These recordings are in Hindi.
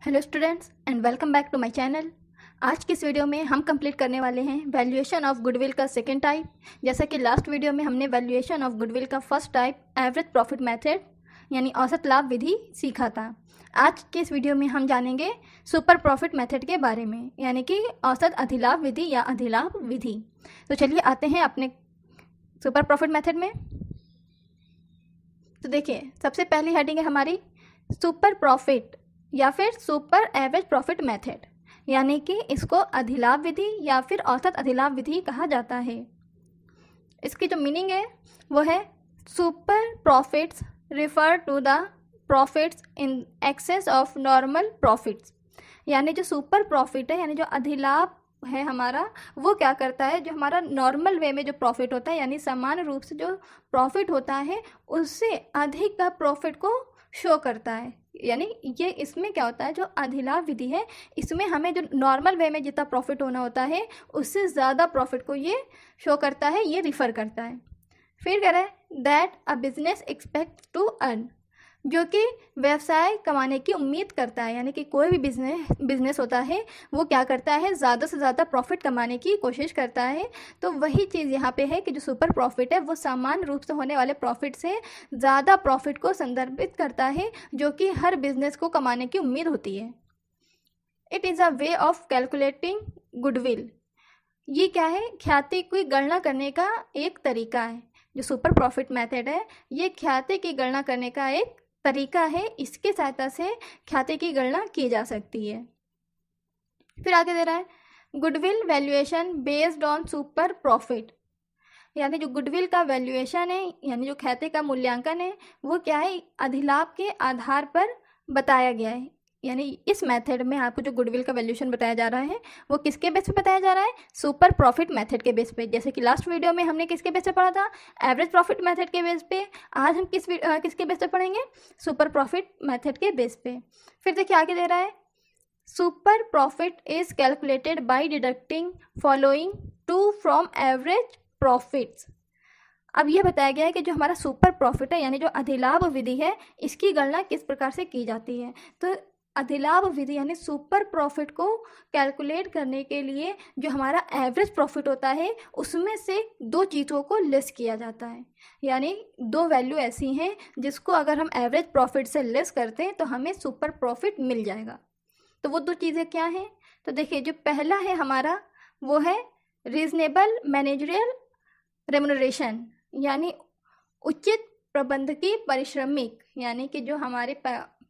Hello students and welcome back to my channel. आज की इस वीडियो में हम कंप्लीट करने वाले हैं वैल्यूएशन ऑफ गुडविल का सेकंड टाइप। जैसा कि लास्ट वीडियो में हमने वैल्यूएशन ऑफ गुडविल का first type average profit method यानी औसत लाभ विधि सीखा था। आज के इस वीडियो में हम जानेंगे सुपर प्रॉफिट मेथड के बारे में, यानी कि औसत अधिलाभ विधि या अधिलाभ विधि। तो चलिए आते हैं अपने सुपर प्रॉफिट मेथड में। तो देखिए, सबसे पहली हेडिंग है हमारी सुपर प्रॉफिट या फिर सुपर एवरेज प्रॉफिट मेथड, यानी कि इसको अधिलाभ विधि या फिर औसत अधिलाभ विधि कहा जाता है। इसकी जो मीनिंग है वो है super profits refer to the profits in excess of normal profits. यानी जो सुपर प्रॉफिट है, यानी जो अधिलाभ है हमारा, वो क्या करता है, जो हमारा नॉर्मल वे में जो प्रॉफिट होता है, यानी समान रूप से जो प्रॉफिट होता है उससे अधिक का प्रॉफिट को शो करता है। यानी ये इसमें क्या होता है, जो अधिलाभ विधि है इसमें हमें जो नॉर्मल वे में जितना प्रॉफिट होना होता है उससे ज़्यादा प्रॉफिट को ये शो करता है, ये रिफ़र करता है। फिर कह रहा है that a business expect to earn, जो कि व्यवसाय कमाने की उम्मीद करता है। यानी कि कोई भी बिजनेस होता है वो क्या करता है, ज़्यादा से ज़्यादा प्रॉफिट कमाने की कोशिश करता है। तो वही चीज़ यहाँ पे है कि जो सुपर प्रॉफिट है वो समान रूप से होने वाले प्रॉफिट से ज़्यादा प्रॉफिट को संदर्भित करता है, जो कि हर बिजनेस को कमाने की उम्मीद होती है। It is a way of calculating goodwill, ये क्या है, ख्याति की गणना करने का एक तरीका है। जो सुपर प्रॉफिट मेथड है ये ख्याति की गणना करने का एक तरीका है, इसके सहायता से ख्याति की गणना की जा सकती है। फिर आगे दे रहा है goodwill valuation based on super profit, यानी जो गुडविल का वैल्यूएशन है यानी जो ख्याति का मूल्यांकन है वो क्या है, अधिलाभ के आधार पर बताया गया है। यानी इस मेथड में आपको जो गुडविल का वैल्यूएशन बताया जा रहा है वो किसके बेस पे बताया जा रहा है, सुपर प्रॉफिट मेथड के बेस पे। जैसे कि लास्ट वीडियो में हमने किसके बेस पे पढ़ा था, एवरेज प्रॉफिट मेथड के बेस पे। आज हम किसके बेस पे पढ़ेंगे, सुपर प्रॉफिट मेथड के बेस पे। फिर देखिए आगे दे रहा है super profit is calculated by deducting following two from average profits. अब यह बताया गया है कि जो हमारा सुपर प्रॉफिट है यानी जो अधिलाभ विधि है इसकी गणना किस प्रकार से की जाती है। तो अधिलाभ विधि यानी सुपर प्रॉफिट को कैलकुलेट करने के लिए जो हमारा एवरेज प्रॉफिट होता है उसमें से दो चीज़ों को लेस किया जाता है। यानी दो वैल्यू ऐसी हैं जिसको अगर हम एवरेज प्रॉफिट से लेस करते हैं तो हमें सुपर प्रॉफिट मिल जाएगा। तो वो दो चीज़ें क्या हैं, तो देखिए जो पहला है हमारा वो है रीजनेबल मैनेजरियल रेमुनरेशन, यानी उचित प्रबंधकीय पारिश्रमिक। यानी कि जो हमारे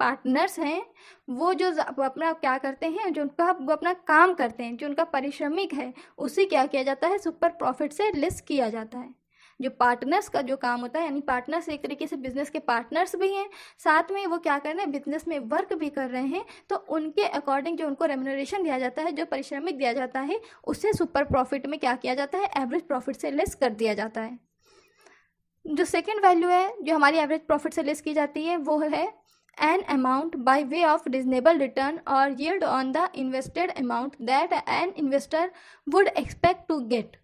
पार्टनर्स हैं वो जो अपना क्या करते हैं, जो उनका वो अपना काम करते हैं, जो उनका पारिश्रमिक है उसे क्या किया जाता है, सुपर प्रॉफिट से लेस किया जाता है। जो पार्टनर्स का जो काम होता है, यानी पार्टनर्स एक तरीके से बिजनेस के पार्टनर्स भी हैं, साथ में वो क्या कर रहे हैं, बिजनेस में वर्क भी कर रहे हैं। तो उनके अकॉर्डिंग जो उनको रेम्यूनरेशन दिया जाता है, जो पारिश्रमिक दिया जाता है, उससे सुपर प्रॉफिट में क्या किया जाता है, एवरेज प्रॉफिट से लेस कर दिया जाता है। जो सेकेंड वैल्यू है जो हमारी एवरेज प्रॉफिट से लेस की जाती है वो है an amount by way of reasonable return or yield on the invested amount that an investor would expect to get।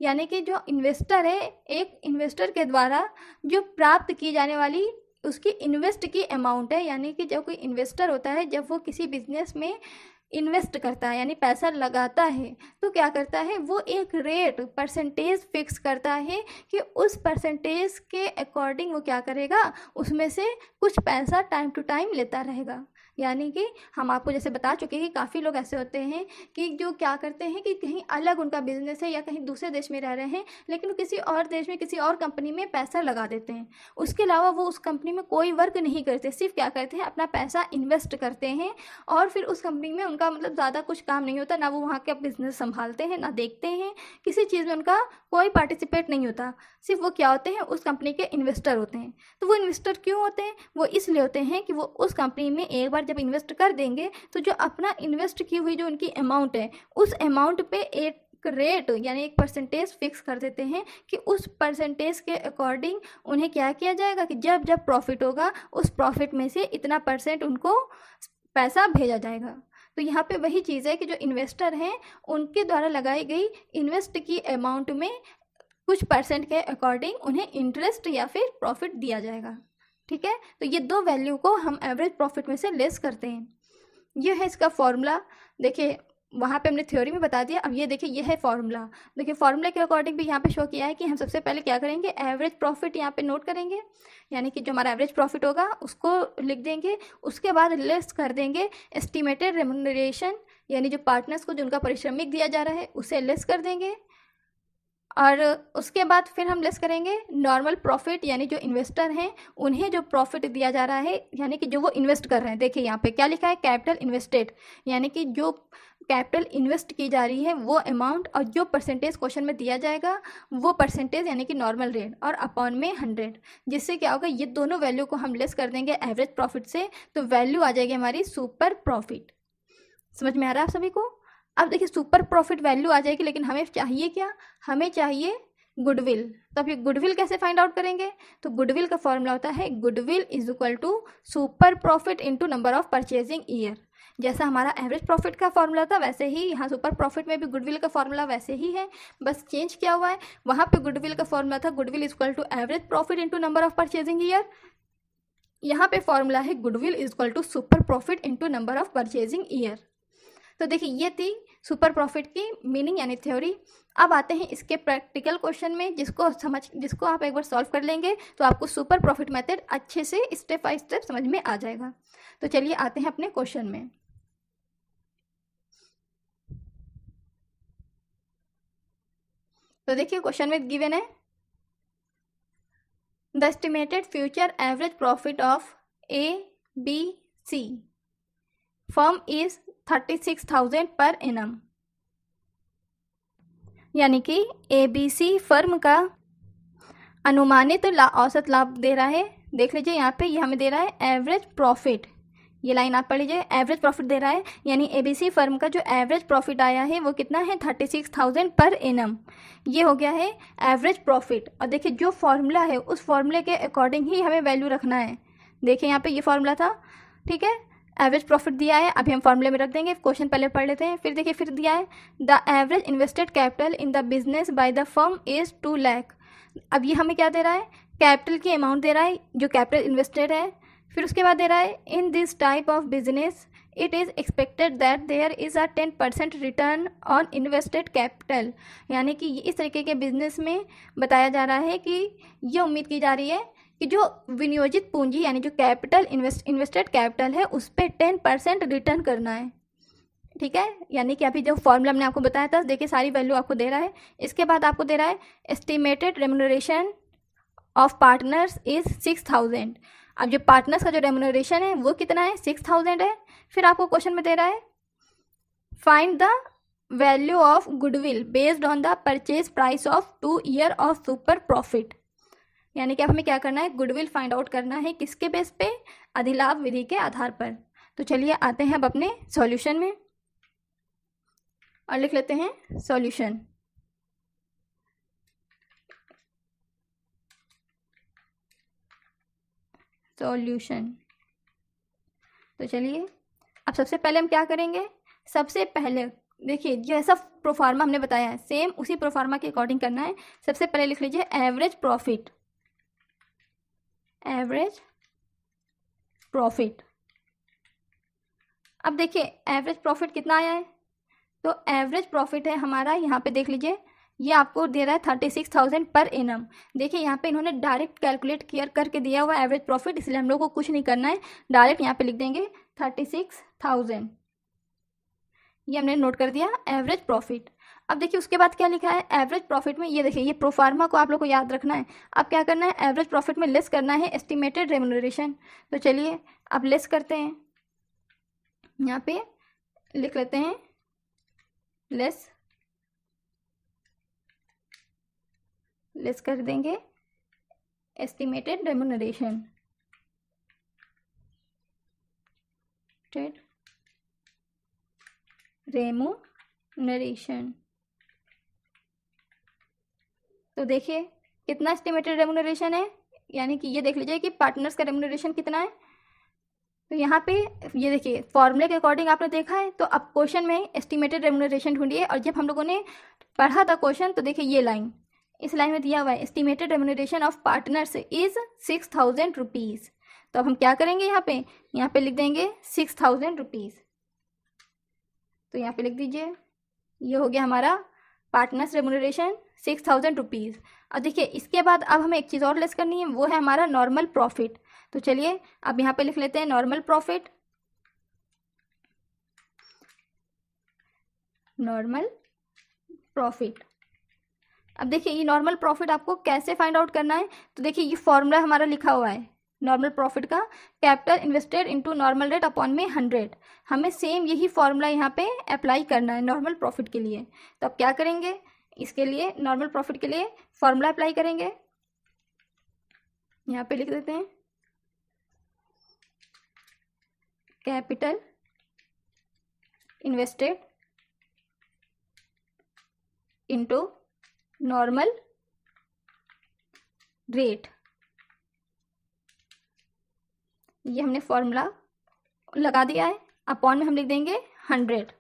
यानी कि जो इन्वेस्टर है, एक इन्वेस्टर के द्वारा जो प्राप्त की जाने वाली उसकी इन्वेस्ट की अमाउंट है। यानी कि जब कोई इन्वेस्टर होता है, जब वो किसी बिजनेस में इन्वेस्ट करता है यानी पैसा लगाता है, तो क्या करता है, वो एक रेट परसेंटेज फिक्स करता है कि उस परसेंटेज के अकॉर्डिंग वो क्या करेगा, उसमें से कुछ पैसा टाइम टू टाइम लेता रहेगा। यानी कि हम आपको जैसे बता चुके हैं कि काफ़ी लोग ऐसे होते हैं कि जो क्या करते हैं कि कहीं अलग उनका बिजनेस है या कहीं दूसरे देश में रह रहे हैं, लेकिन वो किसी और देश में किसी और कंपनी में पैसा लगा देते हैं। उसके अलावा वो उस कंपनी में कोई वर्क नहीं करते, सिर्फ क्या करते हैं, अपना पैसा इन्वेस्ट करते हैं और फिर उस कंपनी में उनका मतलब ज़्यादा कुछ काम नहीं होता, ना वो वहाँ के बिजनेस संभालते हैं, ना देखते हैं, किसी चीज़ में उनका कोई पार्टिसिपेट नहीं होता। सिर्फ वो क्या होते हैं, उस कंपनी के इन्वेस्टर होते हैं। तो वो इन्वेस्टर क्यों होते हैं, वो इसलिए होते हैं कि वो उस कंपनी में एक बार जब इन्वेस्ट कर देंगे तो जो अपना इन्वेस्ट की हुई जो उनकी अमाउंट है उस अमाउंट पे एक रेट यानी एक परसेंटेज फिक्स कर देते हैं कि उस परसेंटेज के अकॉर्डिंग उन्हें क्या किया जाएगा कि जब जब प्रॉफिट होगा उस प्रॉफिट में से इतना % उनको पैसा भेजा जाएगा। तो यहाँ पे वही चीज़ है कि जो इन्वेस्टर हैं उनके द्वारा लगाई गई इन्वेस्ट की अमाउंट में कुछ % के अकॉर्डिंग उन्हें इंटरेस्ट या फिर प्रॉफिट दिया जाएगा। ठीक है, तो ये दो वैल्यू को हम एवरेज प्रॉफिट में से लेस करते हैं। ये है इसका फॉर्मूला। देखिए वहाँ पे हमने थ्योरी में बता दिया, अब ये देखिए ये है फॉर्मूला। देखिए फॉर्मूला के अकॉर्डिंग भी यहाँ पे शो किया है कि हम सबसे पहले क्या करेंगे, एवरेज प्रॉफिट यहाँ पे नोट करेंगे, यानी कि जो हमारा एवरेज प्रॉफिट होगा उसको लिख देंगे। उसके बाद लेस कर देंगे एस्टिमेटेड रेम्यूनरेशन, यानी जो पार्टनर्स को जो उनका पारिश्रमिक दिया जा रहा है उसे लेस कर देंगे। और उसके बाद फिर हम लेस करेंगे नॉर्मल प्रॉफिट, यानी जो इन्वेस्टर हैं उन्हें जो प्रॉफिट दिया जा रहा है, यानी कि जो वो इन्वेस्ट कर रहे हैं। देखिए यहाँ पे क्या लिखा है, कैपिटल इन्वेस्टेड, यानी कि जो कैपिटल इन्वेस्ट की जा रही है वो अमाउंट, और जो परसेंटेज क्वेश्चन में दिया जाएगा वो परसेंटेज, यानी कि नॉर्मल रेट, और अपॉन में 100, जिससे क्या होगा, ये दोनों वैल्यू को हम लेस कर देंगे एवरेज प्रॉफिट से, तो वैल्यू आ जाएगी हमारी सुपर प्रॉफिट। समझ में आ रहा है आप सभी को? अब देखिए सुपर प्रॉफिट वैल्यू आ जाएगी, लेकिन हमें चाहिए क्या, हमें चाहिए गुडविल। तो अब ये गुडविल कैसे फाइंड आउट करेंगे, तो गुडविल का फॉर्मूला होता है goodwill is equal to super profit into number of purchasing year. जैसा हमारा एवरेज प्रॉफिट का फॉर्मूला था वैसे ही यहाँ सुपर प्रॉफिट में भी गुडविल का फॉर्मूला वैसे ही है, बस चेंज क्या हुआ है, वहाँ पे गुडविल का फॉर्मूला था goodwill is equal to average profit into number of purchasing year, यहाँ पे फॉर्मूला है goodwill is equal to super profit into number of purchasing year. तो देखिए ये थी सुपर प्रॉफिट की मीनिंग यानी थ्योरी। अब आते हैं इसके प्रैक्टिकल क्वेश्चन में, जिसको आप एक बार सॉल्व कर लेंगे तो आपको सुपर प्रॉफिट मेथड अच्छे से स्टेप बाय स्टेप समझ में आ जाएगा। तो चलिए आते हैं अपने क्वेश्चन में। तो देखिए क्वेश्चन में गिवन है the estimated future average profit of ABC firm is 36,000 per annum, यानी कि ABC फर्म का अनुमानित औसत लाभ दे रहा है। देख लीजिए यहाँ पे ये हमें दे रहा है एवरेज प्रॉफिट, ये लाइन आप पढ़ लीजिए, एवरेज प्रॉफिट दे रहा है, यानी ABC फर्म का जो एवरेज प्रॉफिट आया है वो कितना है 36,000 पर एनम, ये हो गया है एवरेज प्रॉफिट। और देखिए जो फॉर्मूला है उस फॉर्मूले के अकॉर्डिंग ही हमें वैल्यू रखना है। देखिए यहाँ पे ये फॉर्मूला था, ठीक है, एवरेज प्रॉफिट दिया है, अभी हम फॉर्मूले में रख देंगे, क्वेश्चन पहले पढ़ लेते हैं। फिर देखिए फिर दिया है the average invested capital in the business by the firm is 2 lakh. अब ये हमें क्या दे रहा है, कैपिटल की अमाउंट दे रहा है जो कैपिटल इन्वेस्टेड है। फिर उसके बाद दे रहा है in this type of business it is expected that there is a 10% return on invested capital, यानी कि इस तरीके के बिजनेस में बताया जा रहा है कि ये उम्मीद की जा रही है कि जो विनियोजित पूंजी यानी जो कैपिटल इन्वेस्टेड कैपिटल है उस पर 10% रिटर्न करना है, ठीक है। यानी कि अभी जो फॉर्मूला हमने आपको बताया था, देखिए सारी वैल्यू आपको दे रहा है। इसके बाद आपको दे रहा है estimated remuneration of partners is 6,000। अब जो पार्टनर्स का जो रेम्यूनरेशन है वो कितना है 6,000 है। फिर आपको क्वेश्चन में दे रहा है find the value of goodwill based on the purchase price of 2 year of super profit, यानी कि अब हमें क्या करना है, गुडविल फाइंड आउट करना है, किसके बेस पे, अधिलाभ विधि के आधार पर। तो चलिए आते हैं अब अपने सॉल्यूशन में और लिख लेते हैं सॉल्यूशन। तो चलिए अब सबसे पहले हम क्या करेंगे, सबसे पहले देखिए जैसा प्रोफार्मा हमने बताया है सेम उसी प्रोफार्मा के अकॉर्डिंग करना है। सबसे पहले लिख लीजिए एवरेज प्रॉफिट, एवरेज प्रॉफिट। अब देखिए एवरेज प्रॉफिट कितना आया है, तो एवरेज प्रॉफिट है हमारा, यहाँ पे देख लीजिए ये आपको दे रहा है 36,000 पर एनम। देखिए यहाँ पे इन्होंने डायरेक्ट कैलकुलेट करके दिया हुआ एवरेज प्रॉफिट, इसलिए हम लोग को कुछ नहीं करना है, डायरेक्ट यहाँ पे लिख देंगे 36,000, ये हमने नोट कर दिया एवरेज प्रॉफिट। अब देखिए उसके बाद क्या लिखा है एवरेज प्रॉफिट में, ये देखिए ये प्रोफार्मा को आप लोग को याद रखना है। अब क्या करना है, एवरेज प्रॉफिट में लेस करना है एस्टिमेटेड रेम्यूनरेशन। तो चलिए अब लेस करते हैं, यहाँ पे लिख लेते हैं लेस कर देंगे एस्टिमेटेड रेम्यूनरेशन, तो देखिए कितना एस्टिमेटेड रेम्यूनरेशन है, यानी कि ये देख लीजिए कि पार्टनर्स का रेम्यूनरेशन कितना है। तो यहाँ पे ये देखिए फॉर्मूले के अकॉर्डिंग आपने देखा है, तो अब क्वेश्चन में एस्टिमेटेड रेम्यूनरेशन ढूंढिए। और जब हम लोगों ने पढ़ा था क्वेश्चन तो देखिए ये लाइन, इस लाइन में दिया हुआ है estimated remuneration of partners is 6,000 rupees. तो अब हम क्या करेंगे, यहाँ पे लिख देंगे 6,000 रुपीज़, तो यहाँ पे लिख दीजिए, ये हो गया हमारा पार्टनर्स रेमुनरेशन 6,000 रुपीज़। अब देखिए इसके बाद अब हमें एक चीज़ और लेस करनी है, वो है हमारा नॉर्मल प्रॉफिट। तो चलिए अब यहाँ पे लिख लेते हैं नॉर्मल प्रॉफिट। नॉर्मल प्रॉफिट, अब देखिए ये नॉर्मल प्रॉफिट आपको कैसे फाइंड आउट करना है। तो देखिए ये फॉर्मूला हमारा लिखा हुआ है नॉर्मल प्रॉफिट का, capital invested into normal rate upon में 100। हमें सेम यही फॉर्मूला यहाँ पे अप्लाई करना है नॉर्मल प्रॉफिट के लिए। तो अब क्या करेंगे, इसके लिए नॉर्मल प्रॉफिट के लिए फॉर्मूला अप्लाई करेंगे। यहाँ पे लिख देते हैं capital invested into normal rate, ये हमने फॉर्मूला लगा दिया है। अपॉन में हम लिख देंगे 100,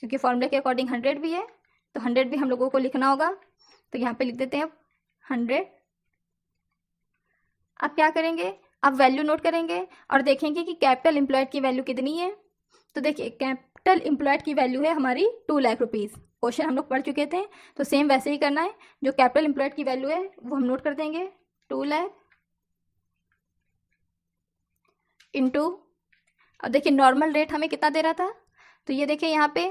क्योंकि फॉर्मूला के अकॉर्डिंग 100 भी है, तो 100 भी हम लोगों को लिखना होगा। तो यहाँ पे लिख देते हैं अब 100। अब क्या करेंगे, अब वैल्यू नोट करेंगे और देखेंगे कि कैपिटल एम्प्लॉयड की वैल्यू कितनी है। तो देखिए कैपिटल एम्प्लॉयड की वैल्यू है हमारी 2 लाख रुपीज़। क्वेश्चन हम लोग पढ़ चुके थे, तो सेम वैसे ही करना है। जो कैपिटल एम्प्लॉयड की वैल्यू है वो हम नोट कर देंगे 2 लाख इंटू, अब देखिए नॉर्मल रेट हमें कितना दे रहा था। तो ये देखिए यहाँ पे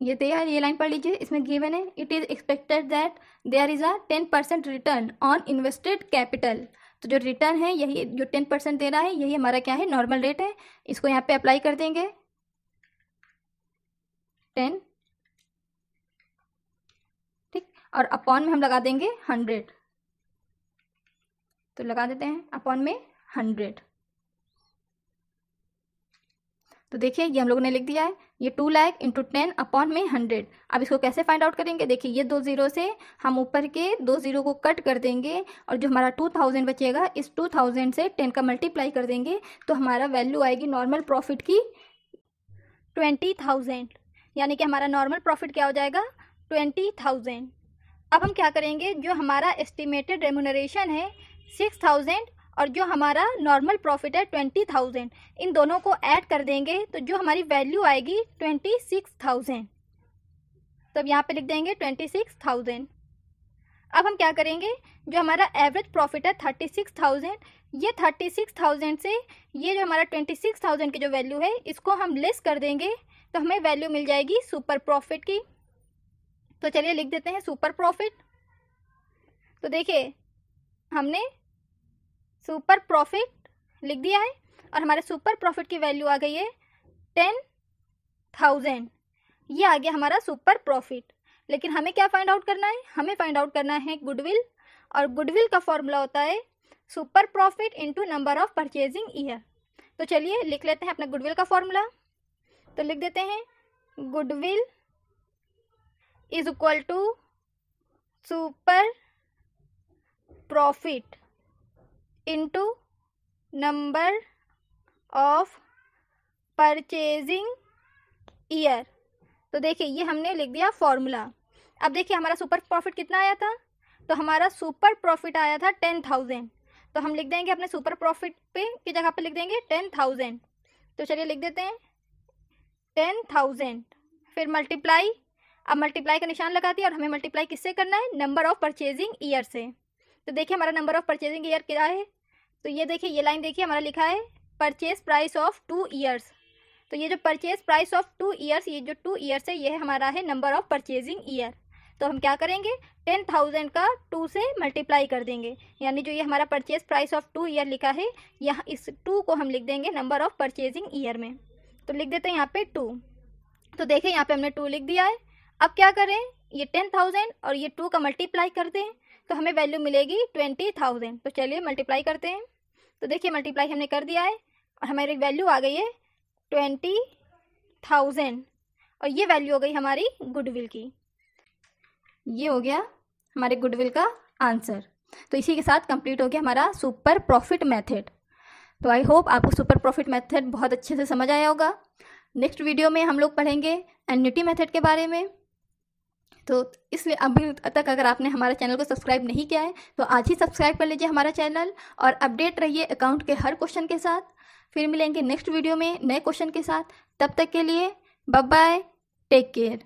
ये दिया है, ये लाइन पढ़ लीजिए, इसमें गिवन है it is expected that there is a 10% return on invested capital. तो जो रिटर्न है यही, जो 10% दे रहा है यही हमारा क्या है, नॉर्मल रेट है। इसको यहाँ पे अप्लाई कर देंगे 10, ठीक, और अपॉन में हम लगा देंगे 100। तो लगा देते हैं अपॉन में 100। तो देखिए ये हम लोगों ने लिख दिया है, ये 2 लाख इंटू 10 अपॉन में 100। अब इसको कैसे फाइंड आउट करेंगे, देखिए ये 2 जीरो से हम ऊपर के 2 जीरो को कट कर देंगे और जो हमारा 2000 बचेगा इस 2000 से 10 का मल्टीप्लाई कर देंगे, तो हमारा वैल्यू आएगी नॉर्मल प्रॉफिट की 20,000। यानी कि हमारा नॉर्मल प्रॉफिट क्या हो जाएगा, 20,000। अब हम क्या करेंगे, जो हमारा एस्टिमेटेड रेमुनरेशन है 6,000 और जो हमारा नॉर्मल प्रॉफिट है 20,000, इन दोनों को ऐड कर देंगे तो जो हमारी वैल्यू आएगी 26,000। तो अब यहाँ पे लिख देंगे 26,000। अब हम क्या करेंगे, जो हमारा एवरेज प्रॉफिट है 36,000, ये 36,000 से ये जो हमारा 26,000 की जो वैल्यू है इसको हम लेस कर देंगे, तो हमें वैल्यू मिल जाएगी सुपर प्रॉफिट की। तो चलिए लिख देते हैं सुपर प्रॉफिट। तो देखिए हमने सुपर प्रॉफिट लिख दिया है और हमारे सुपर प्रॉफिट की वैल्यू आ गई है 10,000। ये आ गया हमारा सुपर प्रॉफिट। लेकिन हमें क्या फाइंड आउट करना है, हमें फाइंड आउट करना है गुडविल, और गुडविल का फॉर्मूला होता है super profit into number of purchasing year. तो चलिए लिख लेते हैं अपना गुडविल का फॉर्मूला। तो लिख देते हैं goodwill is equal to super profit into number of purchasing year. तो देखिए ये हमने लिख दिया फॉर्मूला। अब देखिए हमारा सुपर प्रॉफिट कितना आया था, तो हमारा सुपर प्रॉफिट आया था 10,000। तो हम लिख देंगे अपने सुपर प्रॉफिट पे की जगह पे लिख देंगे 10,000। तो चलिए लिख देते हैं 10,000, फिर मल्टीप्लाई। अब मल्टीप्लाई का निशान लगा दिया और हमें मल्टीप्लाई किससे करना है, नंबर ऑफ परचेजिंग ईयर से। तो देखिए हमारा नंबर ऑफ परचेजिंग ईयर क्या है, तो ये देखिए ये लाइन देखिए हमारा लिखा है परचेज प्राइस ऑफ 2 ईयर्स। तो ये जो परचेज प्राइस ऑफ 2 ईयर्स, ये जो 2 ईयर्स है ये हमारा है नंबर ऑफ परचेजिंग ईयर। तो हम क्या करेंगे, 10,000 का 2 से मल्टीप्लाई कर देंगे, यानी जो ये हमारा परचेज प्राइस ऑफ 2 ईयर लिखा है, यहाँ इस 2 को हम लिख देंगे नंबर ऑफ परचेजिंग ईयर में। तो लिख देते हैं यहाँ पे 2। तो देखिए यहाँ पे हमने 2 लिख दिया है। अब क्या करें, ये 10,000 और ये 2 का मल्टीप्लाई कर दें तो हमें वैल्यू मिलेगी 20,000। तो चलिए मल्टीप्लाई करते हैं। तो देखिए मल्टीप्लाई हमने कर दिया है और हमारी वैल्यू आ गई है 20,000 और ये वैल्यू हो गई हमारी गुडविल की। ये हो गया हमारे गुडविल का आंसर। तो इसी के साथ कंप्लीट हो गया हमारा सुपर प्रॉफिट मेथड। तो आई होप आपको सुपर प्रॉफिट मेथड बहुत अच्छे से समझ आया होगा। नेक्स्ट वीडियो में हम लोग पढ़ेंगे एन्युटी मेथड के बारे में। तो इसलिए अभी तक अगर आपने हमारे चैनल को सब्सक्राइब नहीं किया है तो आज ही सब्सक्राइब कर लीजिए हमारा चैनल और अपडेट रहिए अकाउंट के हर क्वेश्चन के साथ। फिर मिलेंगे नेक्स्ट वीडियो में नए क्वेश्चन के साथ। तब तक के लिए बाय बाय, टेक केयर।